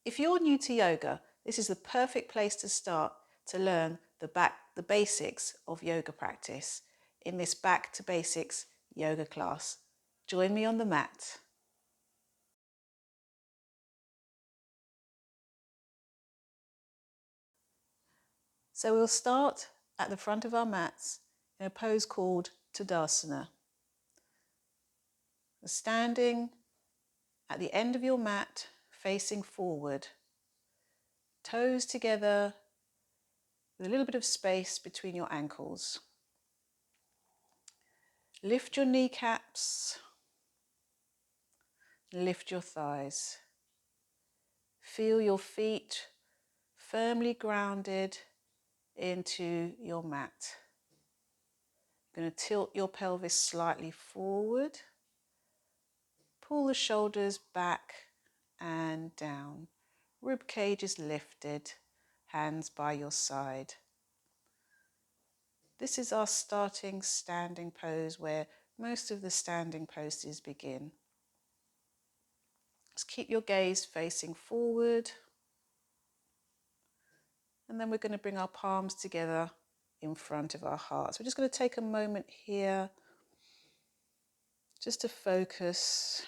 If you're new to yoga, this is the perfect place to start to learn the basics of yoga practice in this Back to Basics yoga class. Join me on the mat. So we'll start at the front of our mats in a pose called tadasana. Standing at the end of your mat, facing forward, toes together with a little bit of space between your ankles. Lift your kneecaps, lift your thighs. Feel your feet firmly grounded into your mat. You're going to tilt your pelvis slightly forward. Pull the shoulders back and down. Rib cage is lifted, hands by your side. This is our starting standing pose where most of the standing poses begin. Just keep your gaze facing forward. And then we're going to bring our palms together in front of our hearts. We're just going to take a moment here just to focus.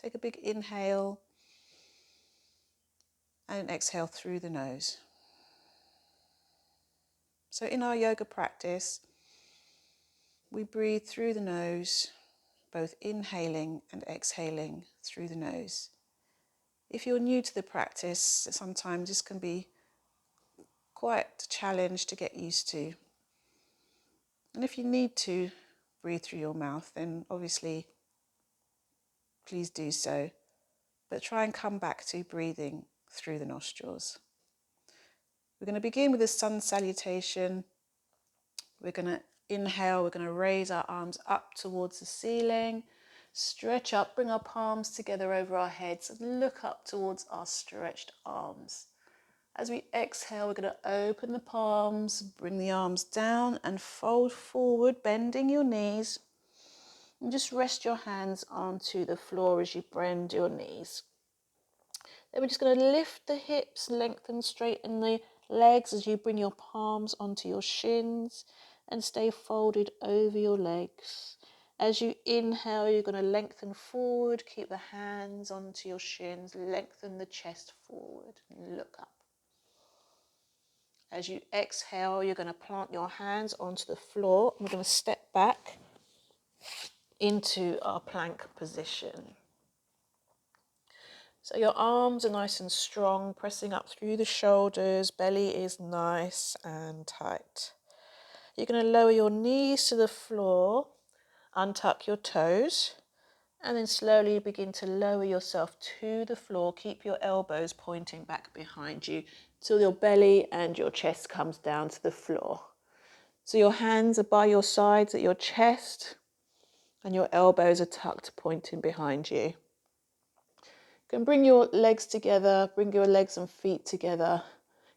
Take a big inhale and exhale through the nose. So in our yoga practice, we breathe through the nose, both inhaling and exhaling through the nose. If you're new to the practice, sometimes this can be quite a challenge to get used to. And if you need to breathe through your mouth, then obviously please do so. But try and come back to breathing through the nostrils. We're going to begin with a sun salutation. We're going to inhale, we're going to raise our arms up towards the ceiling, stretch up, bring our palms together over our heads and look up towards our stretched arms. As we exhale, we're going to open the palms, bring the arms down and fold forward, bending your knees. And just rest your hands onto the floor as you bend your knees. Then we're just going to lift the hips, lengthen, straighten the legs as you bring your palms onto your shins and stay folded over your legs. As you inhale, you're going to lengthen forward, keep the hands onto your shins, lengthen the chest forward and look up. As you exhale, you're going to plant your hands onto the floor. We're going to step back into our plank position. So your arms are nice and strong, pressing up through the shoulders, belly is nice and tight. You're going to lower your knees to the floor, untuck your toes, and then slowly begin to lower yourself to the floor. Keep your elbows pointing back behind you till your belly and your chest comes down to the floor. So your hands are by your sides at your chest and your elbows are tucked pointing behind you. You can bring your legs together, bring your legs and feet together.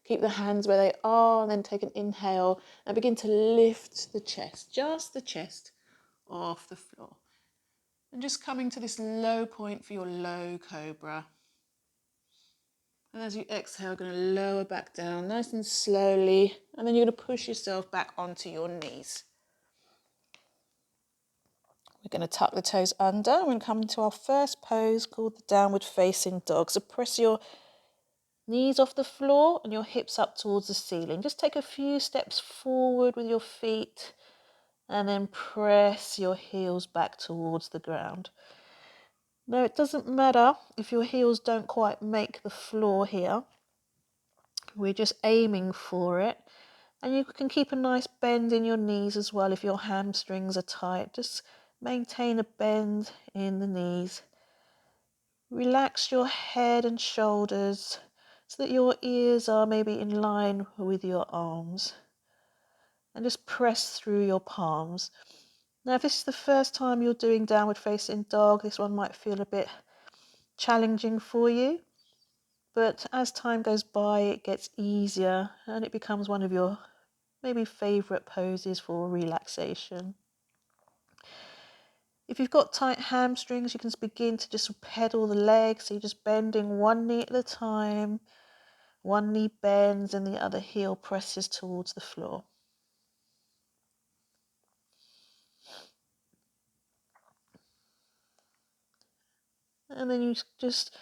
Keep the hands where they are and then take an inhale and begin to lift the chest, just the chest, off the floor. And just coming to this low point for your low cobra. And as you exhale, going to lower back down nice and slowly. And then you're going to push yourself back onto your knees. We're going to tuck the toes under. We're going to come into our first pose called the downward facing dog. So press your knees off the floor and your hips up towards the ceiling. Just take a few steps forward with your feet and then press your heels back towards the ground. Now, it doesn't matter if your heels don't quite make the floor here. We're just aiming for it. And you can keep a nice bend in your knees as well if your hamstrings are tight. Just maintain a bend in the knees. Relax your head and shoulders so that your ears are maybe in line with your arms. And just press through your palms. Now, if this is the first time you're doing downward facing dog, this one might feel a bit challenging for you. But as time goes by, it gets easier and it becomes one of your maybe favourite poses for relaxation. If you've got tight hamstrings, you can begin to just pedal the legs. So you're just bending one knee at a time. One knee bends and the other heel presses towards the floor. And then you just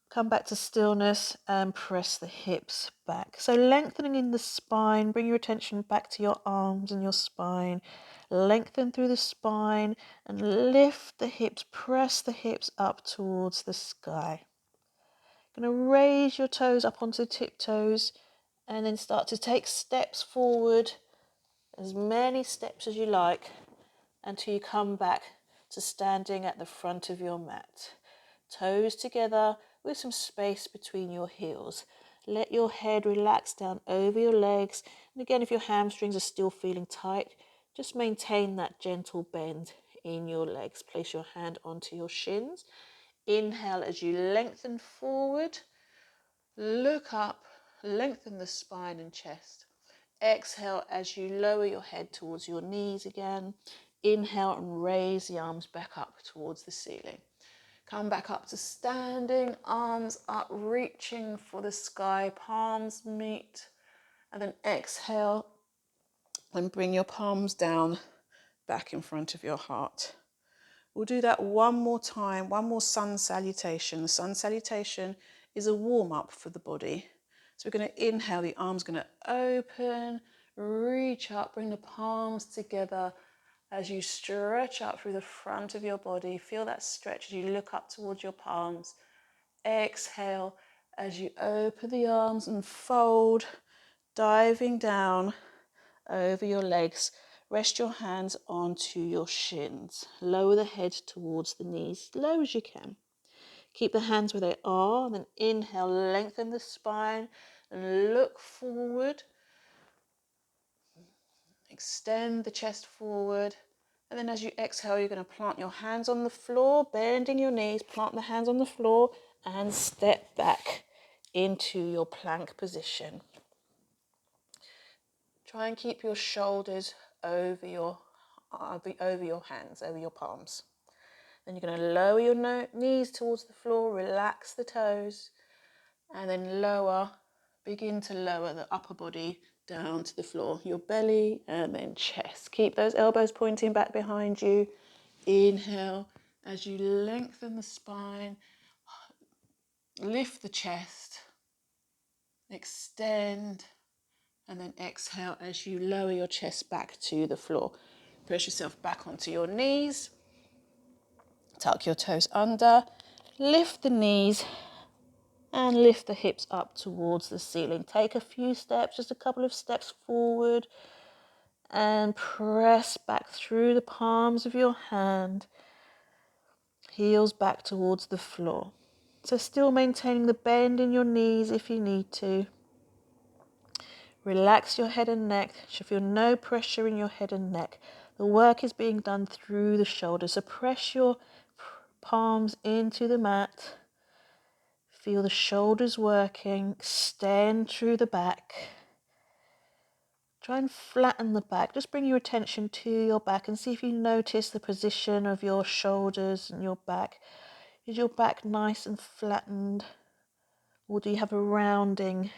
come back to stillness and press the hips back. So lengthening in the spine, bring your attention back to your arms and your spine. Lengthen through the spine and lift the hips, press the hips up towards the sky. Going to raise your toes up onto the tiptoes and then start to take steps forward, as many steps as you like, until you come back to standing at the front of your mat. Toes together with some space between your heels. Let your head relax down over your legs. And again, if your hamstrings are still feeling tight, just maintain that gentle bend in your legs. Place your hand onto your shins. Inhale as you lengthen forward. Look up, lengthen the spine and chest. Exhale as you lower your head towards your knees again. Inhale and raise the arms back up towards the ceiling. Come back up to standing, arms up, reaching for the sky, palms meet. And then exhale and bring your palms down back in front of your heart. We'll do that one more time, one more sun salutation. The sun salutation is a warm-up for the body. So we're going to inhale, the arms going to open, reach up, bring the palms together as you stretch up through the front of your body. Feel that stretch as you look up towards your palms. Exhale as you open the arms and fold, diving down over your legs. Rest your hands onto your shins. Lower the head towards the knees, low as you can. Keep the hands where they are, and then inhale, lengthen the spine and look forward. Extend the chest forward. And then as you exhale, you're going to plant your hands on the floor, bending your knees, plant the hands on the floor and step back into your plank position. Try and keep your shoulders over your hands, over your palms. Then you're going to lower your knees towards the floor, relax the toes, and then begin to lower the upper body down to the floor, your belly and then chest. Keep those elbows pointing back behind you. Inhale as you lengthen the spine, lift the chest, extend, and then exhale as you lower your chest back to the floor. Press yourself back onto your knees. Tuck your toes under. Lift the knees and lift the hips up towards the ceiling. Take a few steps, just a couple of steps forward, and press back through the palms of your hand. Heels back towards the floor. So still maintaining the bend in your knees if you need to. Relax your head and neck. You should feel no pressure in your head and neck. The work is being done through the shoulders. So press your palms into the mat. Feel the shoulders working. Extend through the back. Try and flatten the back. Just bring your attention to your back and see if you notice the position of your shoulders and your back. Is your back nice and flattened? Or do you have a rounding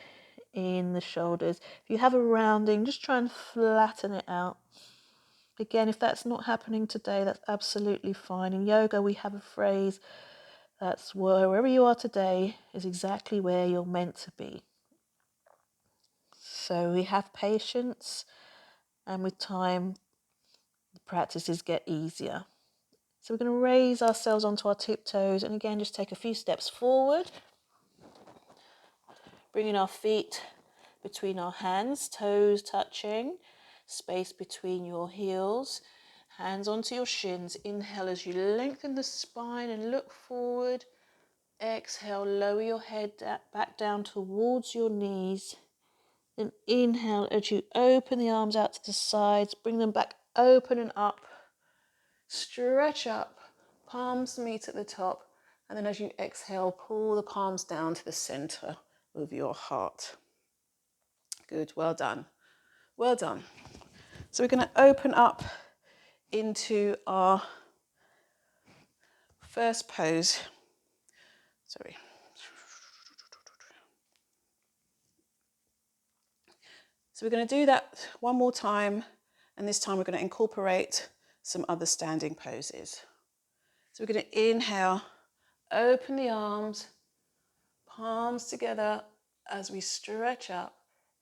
in the shoulders? If you have a rounding, just try and flatten it out. Again, if that's not happening today, that's absolutely fine. In yoga, we have a phrase that's wherever you are today is exactly where you're meant to be. So we have patience, and with time, the practices get easier. So we're going to raise ourselves onto our tiptoes, and again, just take a few steps forward. Bringing our feet between our hands, toes touching, space between your heels, hands onto your shins. Inhale as you lengthen the spine and look forward. Exhale, lower your head back down towards your knees. Then inhale as you open the arms out to the sides, bring them back open and up. Stretch up, palms meet at the top. And then as you exhale, pull the palms down to the center of your heart. Good, well done. Well done. So we're going to open up into our first pose. Sorry. So we're going to do that one more time, and this time we're going to incorporate some other standing poses. So we're going to inhale, open the arms, palms together as we stretch up.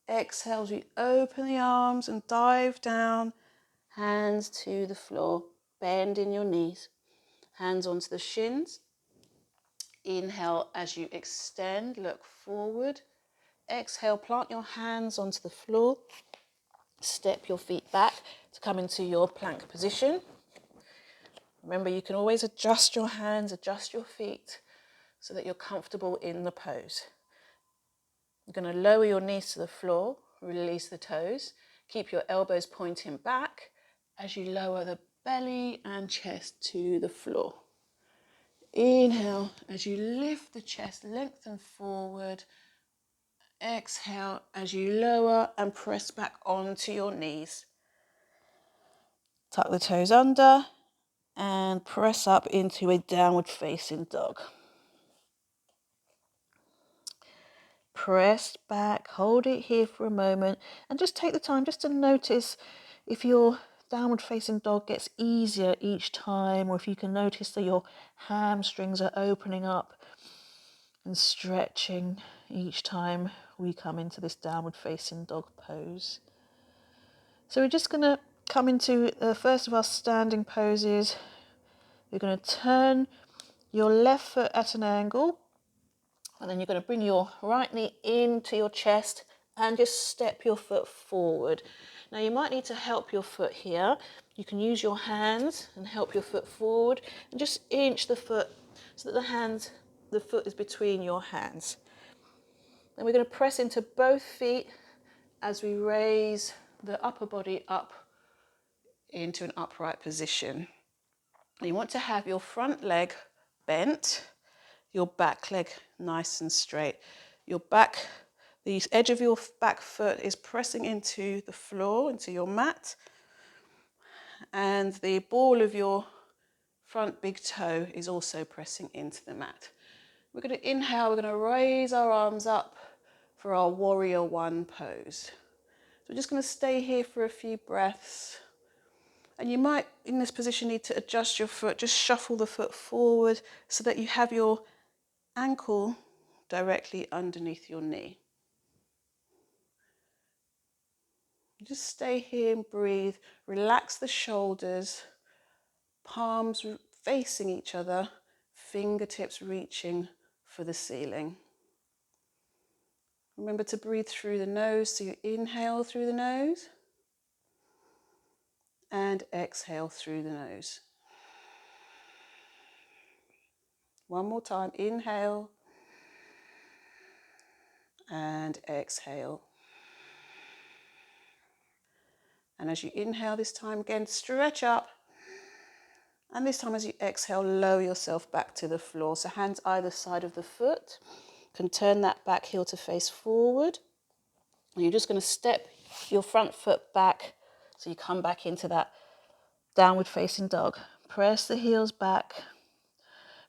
Exhale as we open the arms and dive down, hands to the floor, bend in your knees, hands onto the shins. Inhale as you extend, look forward. Exhale, plant your hands onto the floor. Step your feet back to come into your plank position. Remember, you can always adjust your hands, adjust your feet so that you're comfortable in the pose. You're going to lower your knees to the floor, release the toes. Keep your elbows pointing back as you lower the belly and chest to the floor. Inhale as you lift the chest, lengthen forward. Exhale as you lower and press back onto your knees. Tuck the toes under and press up into a downward facing dog. Press back, hold it here for a moment, and just take the time just to notice if your downward facing dog gets easier each time, or if you can notice that your hamstrings are opening up and stretching each time we come into this downward facing dog pose. So we're just going to come into the first of our standing poses. You're going to turn your left foot at an angle, and then you're going to bring your right knee into your chest and just step your foot forward. Now you might need to help your foot here. You can use your hands and help your foot forward and just inch the foot so that the foot is between your hands. Then we're going to press into both feet as we raise the upper body up into an upright position. You want to have your front leg bent, your back leg nice and straight. The edge of your back foot is pressing into the floor, into your mat, and the ball of your front big toe is also pressing into the mat. We're going to inhale, we're going to raise our arms up for our warrior one pose. So we're just going to stay here for a few breaths. And you might, in this position, need to adjust your foot, just shuffle the foot forward so that you have your ankle directly underneath your knee. Just stay here and breathe. Relax the shoulders, palms facing each other, fingertips reaching for the ceiling. Remember to breathe through the nose, so you inhale through the nose and exhale through the nose. One more time, inhale and exhale. And as you inhale this time again, stretch up. And this time as you exhale, lower yourself back to the floor. So hands either side of the foot. You can turn that back heel to face forward. And you're just going to step your front foot back so you come back into that downward facing dog. Press the heels back.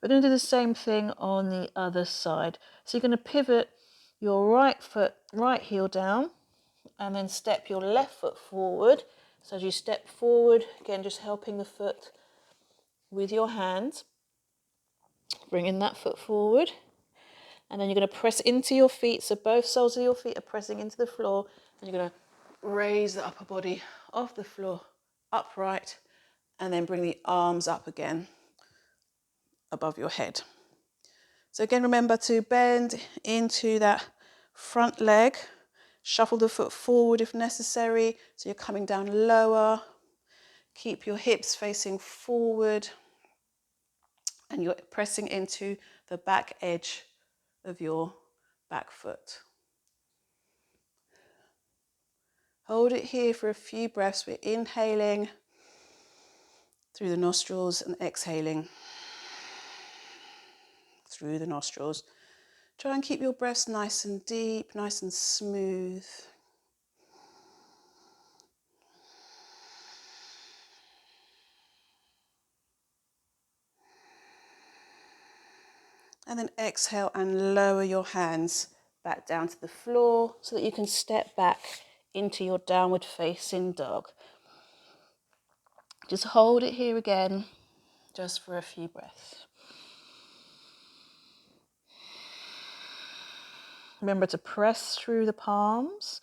We're going to do the same thing on the other side. So you're going to pivot your right heel down, and then step your left foot forward. So as you step forward, again, just helping the foot with your hands, bringing that foot forward. And then you're going to press into your feet. So both soles of your feet are pressing into the floor. And you're going to raise the upper body off the floor, upright, and then bring the arms up again above your head. So again, remember to bend into that front leg. Shuffle the foot forward if necessary, so you're coming down lower. Keep your hips facing forward, and you're pressing into the back edge of your back foot. Hold it here for a few breaths. We're inhaling through the nostrils and exhaling through the nostrils. Try and keep your breaths nice and deep, nice and smooth. And then exhale and lower your hands back down to the floor so that you can step back into your downward facing dog. Just hold it here again, just for a few breaths. Remember to press through the palms.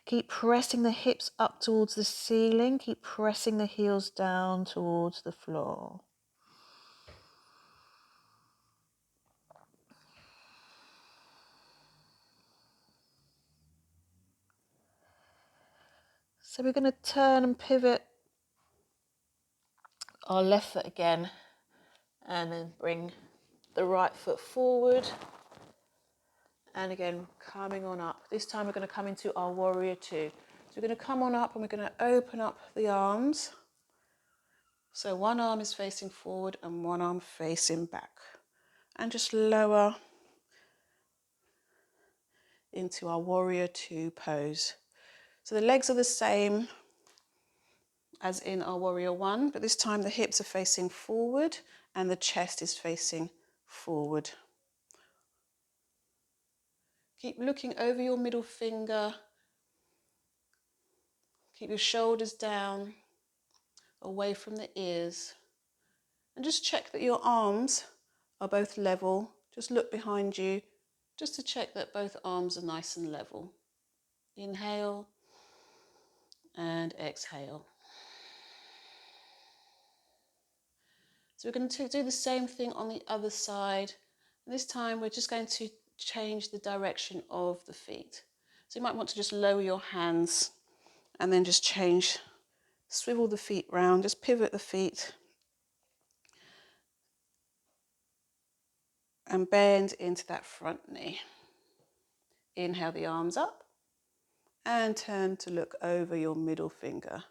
Keep pressing the hips up towards the ceiling. Keep pressing the heels down towards the floor. So we're going to turn and pivot our left foot again, and then bring the right foot forward. And again, coming on up. This time we're going to come into our warrior two. So we're going to come on up and we're going to open up the arms. So one arm is facing forward and one arm facing back. And just lower into our warrior two pose. So the legs are the same as in our warrior one, but this time the hips are facing forward and the chest is facing forward. Keep looking over your middle finger. Keep your shoulders down, away from the ears. And just check that your arms are both level. Just look behind you, just to check that both arms are nice and level. Inhale and exhale. So we're going to do the same thing on the other side. And this time we're just going to change the direction of the feet. So you might want to just lower your hands and then just change, swivel the feet round, just pivot the feet and bend into that front knee. Inhale the arms up and turn to look over your middle finger.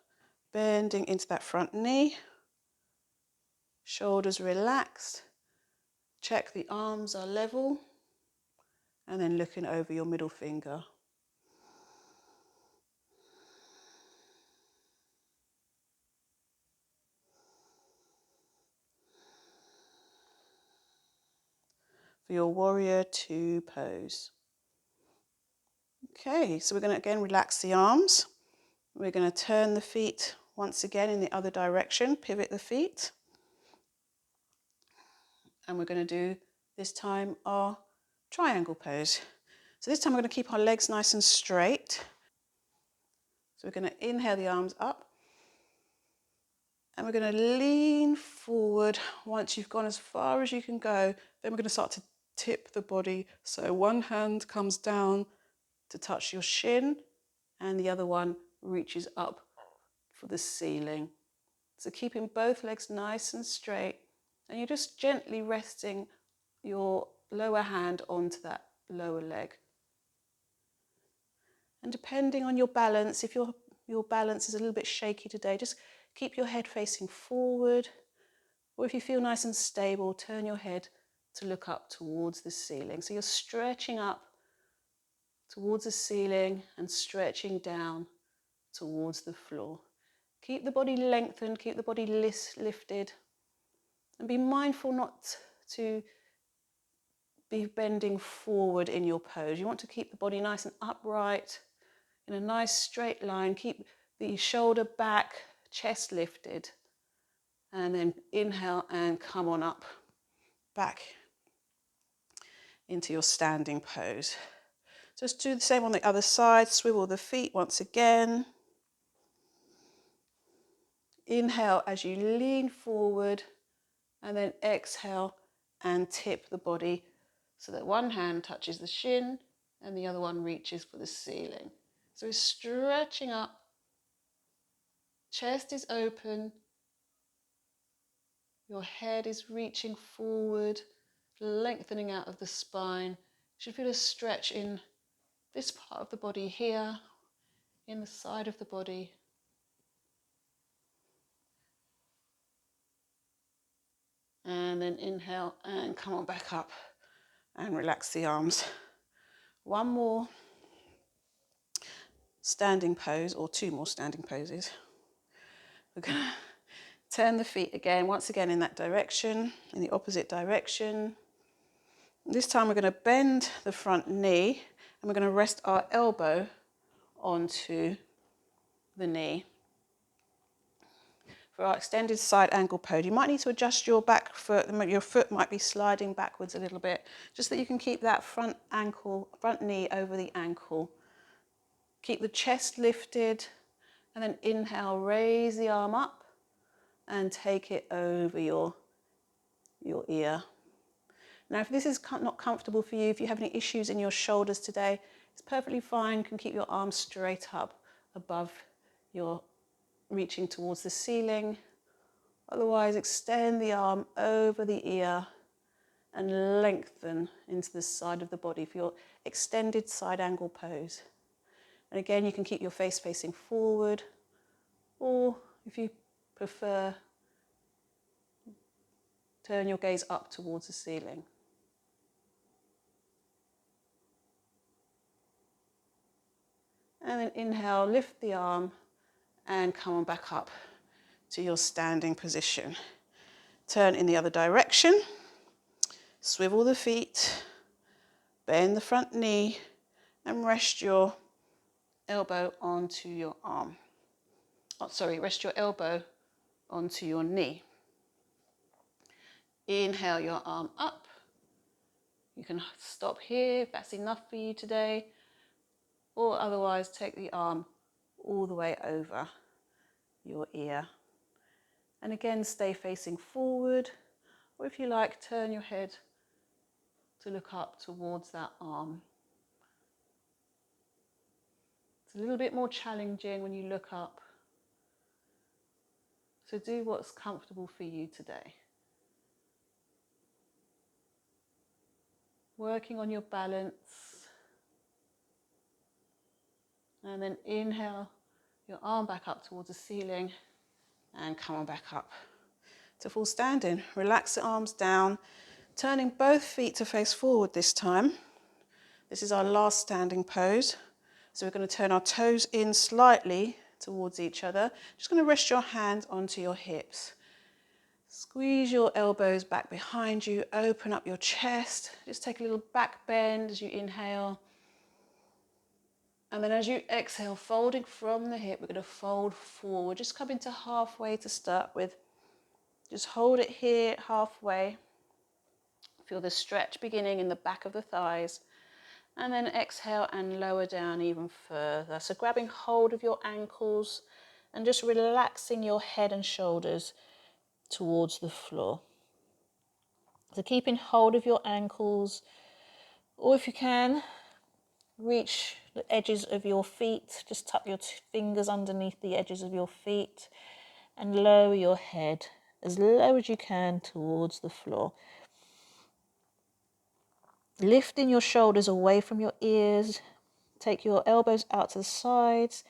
Bending into that front knee, shoulders relaxed, check the arms are level, and then looking over your middle finger. For your warrior two pose. Okay, so we're going to again relax the arms. We're going to turn the feet once again in the other direction, pivot the feet. And we're going to do this time our triangle pose. So this time we're going to keep our legs nice and straight. So we're going to inhale the arms up. And we're going to lean forward. Once you've gone as far as you can go, then we're going to start to tip the body. So one hand comes down to touch your shin and the other one reaches up for the ceiling. So keeping both legs nice and straight, and you're just gently resting your lower hand onto that lower leg. And depending on your balance, if your balance is a little bit shaky today, just keep your head facing forward. Or if you feel nice and stable, turn your head to look up towards the ceiling. So you're stretching up towards the ceiling and stretching down towards the floor. Keep the body lengthened, keep the body lifted, and be mindful not to be bending forward in your pose. You want to keep the body nice and upright, in a nice straight line. Keep the shoulder back, chest lifted, and then inhale and come on up, back into your standing pose. Just do the same on the other side. Swivel the feet once again. Inhale as you lean forward, and then exhale and tip the body so that one hand touches the shin and the other one reaches for the ceiling. So we're stretching up, chest is open, your head is reaching forward, lengthening out of the spine. You should feel a stretch in this part of the body here, in the side of the body. And then inhale and come on back up and relax the arms. One more standing pose, or two more standing poses. We're going to turn the feet again, once again in that direction, in the opposite direction. This time we're going to bend the front knee and we're going to rest our elbow onto the knee. For our extended side angle pose, you might need to adjust your back foot. Your foot might be sliding backwards a little bit, just so that you can keep that front knee over the ankle. Keep the chest lifted, and then inhale, raise the arm up and take it over your ear. Now, if this is not comfortable for you, if you have any issues in your shoulders today, it's perfectly fine. You can keep your arms straight up above your reaching towards the ceiling. Otherwise, extend the arm over the ear and lengthen into the side of the body for your extended side angle pose. And again, you can keep your face facing forward, or if you prefer, turn your gaze up towards the ceiling. And then inhale, lift the arm and come on back up to your standing position. Turn in the other direction, swivel the feet, bend the front knee and rest your elbow onto your arm. Rest your elbow onto your knee. Inhale your arm up. You can stop here if that's enough for you today, or otherwise take the arm all the way over your ear. And again, stay facing forward, or if you like, turn your head to look up towards that arm. It's a little bit more challenging when you look up, so do what's comfortable for you today. Working on your balance. And then inhale your arm back up towards the ceiling and come on back up to full standing. Relax the arms down, turning both feet to face forward this time. This is our last standing pose. So we're going to turn our toes in slightly towards each other. Just going to rest your hands onto your hips. Squeeze your elbows back behind you, open up your chest. Just take a little back bend as you inhale. And then as you exhale, folding from the hip, we're going to fold forward. Just come into halfway to start with. Just hold it here halfway. Feel the stretch beginning in the back of the thighs. And then exhale and lower down even further. So grabbing hold of your ankles and just relaxing your head and shoulders towards the floor. So keeping hold of your ankles, or if you can, reach the edges of your feet. Just tuck your fingers underneath the edges of your feet and lower your head as low as you can towards the floor. Lifting your shoulders away from your ears. Take your elbows out to the sides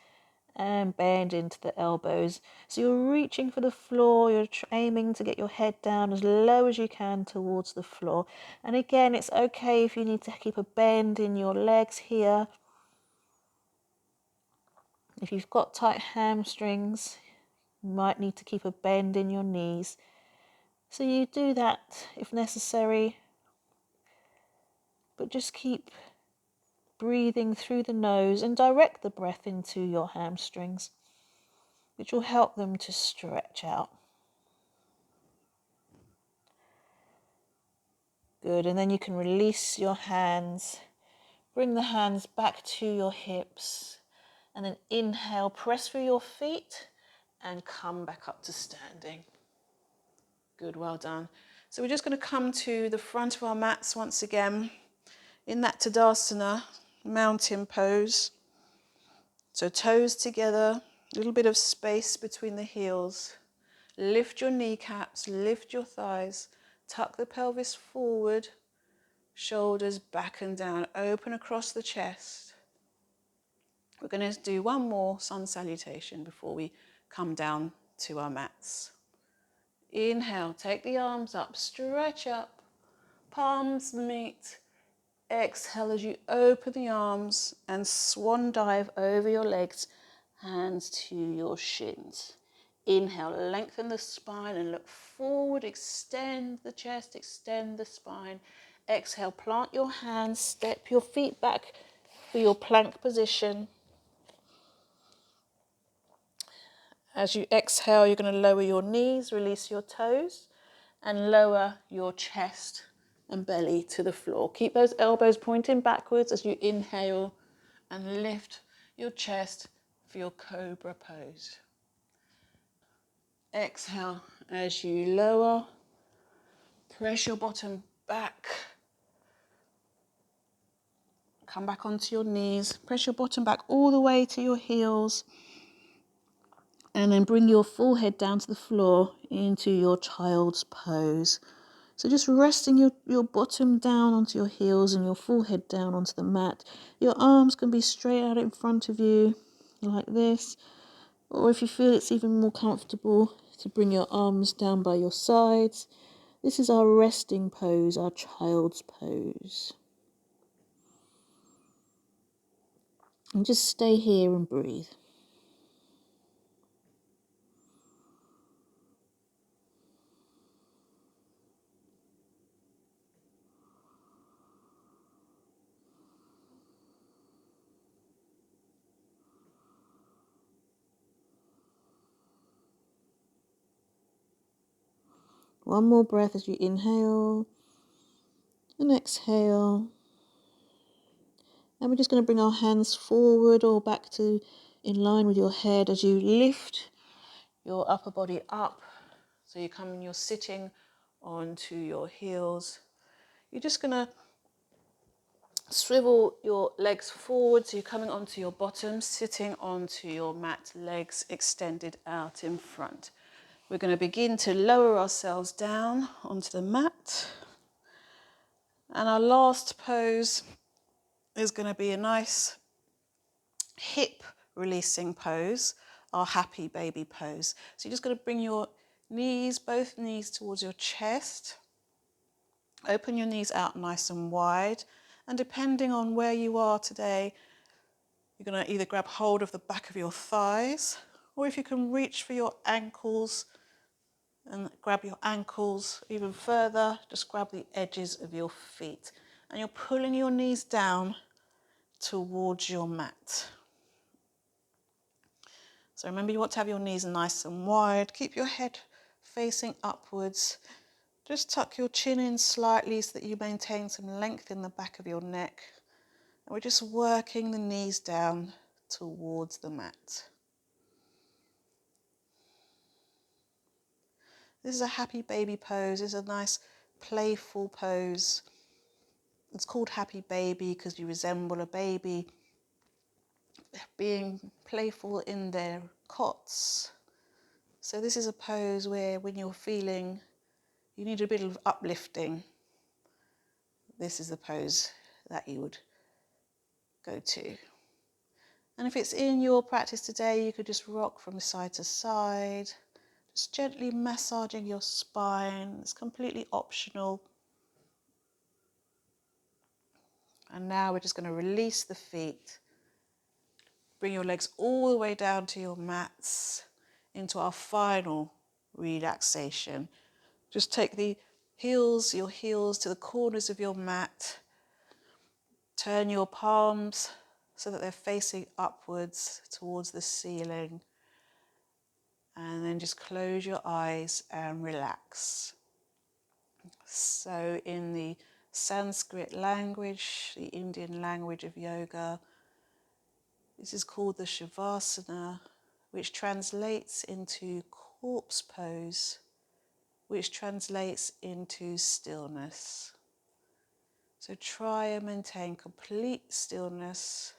and bend into the elbows. So you're reaching for the floor, you're aiming to get your head down as low as you can towards the floor. And again, it's okay if you need to keep a bend in your legs here. If you've got tight hamstrings, you might need to keep a bend in your knees. So you do that if necessary, but just keep breathing through the nose and direct the breath into your hamstrings, which will help them to stretch out. Good, and then you can release your hands, bring the hands back to your hips, and then inhale, press through your feet and come back up to standing. Good, well done. So we're just going to come to the front of our mats once again in that tadasana, mountain pose. So toes together, a little bit of space between the heels. Lift your kneecaps, lift your thighs, tuck the pelvis forward, shoulders back and down, open across the chest. We're going to do one more sun salutation before we come down to our mats. Inhale, take the arms up, stretch up, palms meet. Exhale as you open the arms and swan dive over your legs, hands to your shins. Inhale, lengthen the spine and look forward, extend the chest, extend the spine. Exhale, plant your hands, step your feet back for your plank position. As you exhale, you're going to lower your knees, release your toes, and lower your chest and belly to the floor. Keep those elbows pointing backwards as you inhale and lift your chest for your cobra pose. Exhale as you lower, press your bottom back. Come back onto your knees, press your bottom back all the way to your heels, and then bring your forehead down to the floor into your child's pose. So just resting your bottom down onto your heels and your forehead down onto the mat. Your arms can be straight out in front of you like this. Or if you feel it's even more comfortable to bring your arms down by your sides. This is our resting pose, our child's pose. And just stay here and breathe. One more breath as you inhale and exhale. And we're just going to bring our hands forward or back to in line with your head as you lift your upper body up. So you're sitting onto your heels. You're just going to swivel your legs forward. So you're coming onto your bottom, sitting onto your mat, legs extended out in front. We're going to begin to lower ourselves down onto the mat. And our last pose is going to be a nice hip releasing pose, our happy baby pose. So you're just going to bring your knees, both knees towards your chest. Open your knees out nice and wide. And depending on where you are today, you're going to either grab hold of the back of your thighs, or if you can reach for your ankles and grab your ankles even further, just grab the edges of your feet. And you're pulling your knees down towards your mat. So remember, you want to have your knees nice and wide. Keep your head facing upwards. Just tuck your chin in slightly so that you maintain some length in the back of your neck. And we're just working the knees down towards the mat. This is a happy baby pose. It's a nice playful pose. It's called happy baby because you resemble a baby being playful in their cots. So this is a pose where when you're feeling you need a bit of uplifting, this is the pose that you would go to. And if it's in your practice today, you could just rock from side to side, just gently massaging your spine. It's completely optional. And now we're just going to release the feet. Bring your legs all the way down to your mats into our final relaxation. Just take your heels to the corners of your mat. Turn your palms so that they're facing upwards towards the ceiling. And then just close your eyes and relax. So in the Sanskrit language, the Indian language of yoga, this is called the Shavasana, which translates into corpse pose, which translates into stillness. So try and maintain complete stillness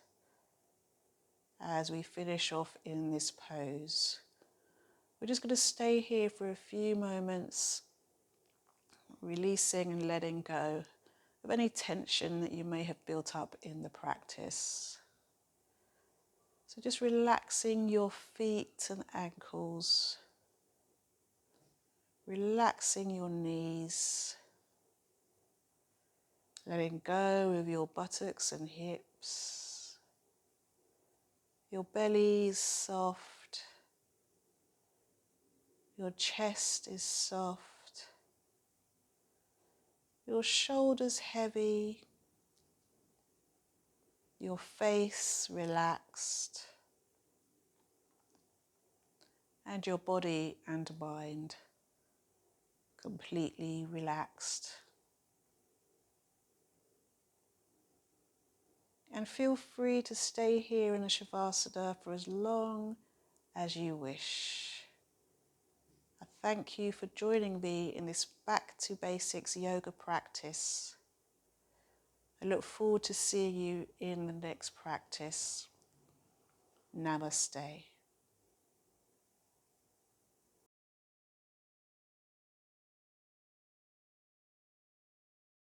as we finish off in this pose. We're just going to stay here for a few moments, releasing and letting go of any tension that you may have built up in the practice. So just relaxing your feet and ankles, relaxing your knees, letting go of your buttocks and hips. Your belly is soft, your chest is soft. your shoulders heavy, your face relaxed, and your body and mind completely relaxed. And feel free to stay here in the Shavasana for as long as you wish. I thank you for joining me in this Back to Basics yoga practice. I look forward to seeing you in the next practice. Namaste.